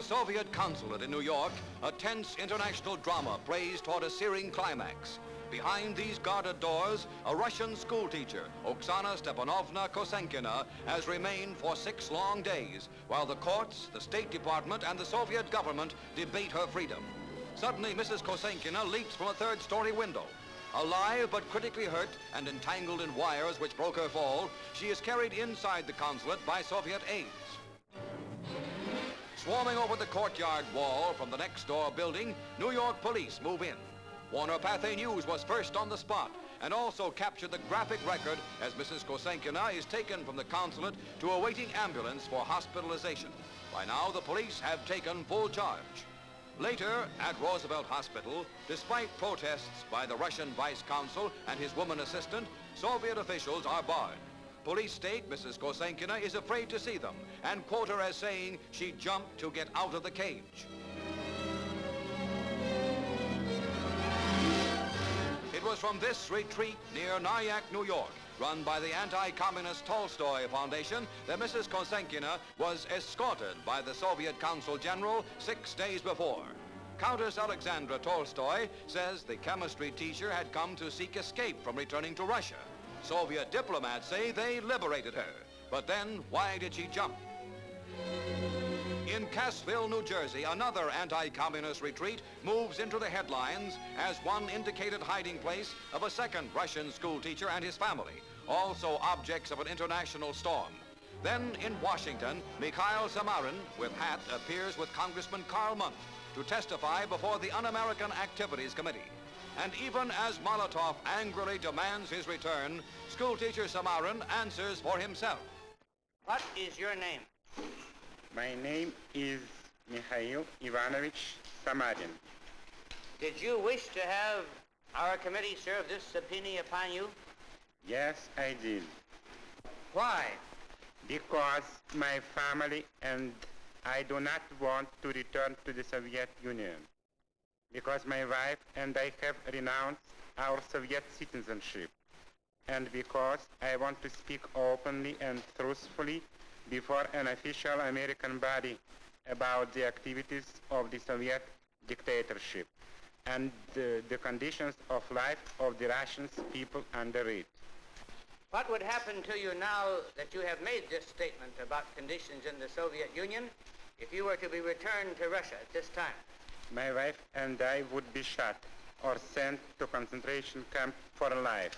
Soviet Consulate in New York, a tense international drama plays toward a searing climax. Behind these guarded doors, a Russian schoolteacher, Oksana Kosenkina, has remained for 6 long days, while the courts, the State Department, and the Soviet government debate her freedom. Suddenly, Mrs. Kosenkina leaps from a 3rd-story window. Alive but critically hurt and entangled in wires which broke her fall, she is carried inside the consulate by Soviet aides. Swarming over the courtyard wall from the next-door building, New York police move in. Warner Pathé News was first on the spot and also captured the graphic record as Mrs. Kosenkina is taken from the consulate to a waiting ambulance for hospitalization. By now, the police have taken full charge. Later, at Roosevelt Hospital, despite protests by the Russian vice-consul and his woman assistant, Soviet officials are barred. Police state Mrs. Kosenkina is afraid to see them and quote her as saying she jumped to get out of the cage. It was from this retreat near Nyack, New York, run by the Anti-Communist Tolstoy Foundation, that Mrs. Kosenkina was escorted by the Soviet Consul General 6 days before. Countess Alexandra Tolstoy says the chemistry teacher had come to seek escape from returning to Russia. Soviet diplomats say they liberated her. But then, why did she jump? In Cassville, New Jersey, another anti-communist retreat moves into the headlines as one indicated hiding place of a second Russian schoolteacher and his family, also objects of an international storm. Then in Washington, Mikhail Samarin, with hat, appears with Congressman Karl Muntz to testify before the Un-American Activities Committee. And even as Molotov angrily demands his return, schoolteacher Samarin answers for himself. What is your name? My name is Mikhail Ivanovich Samarin. Did you wish to have our committee serve this subpoena upon you? Yes, I did. Why? Because my family and I do not want to return to the Soviet Union. Because my wife and I have renounced our Soviet citizenship. And because I want to speak openly and truthfully before an official American body about the activities of the Soviet dictatorship and the conditions of life of the Russian people under it. What would happen to you now that you have made this statement about conditions in the Soviet Union if you were to be returned to Russia at this time? My wife and I would be shot or sent to concentration camp for life.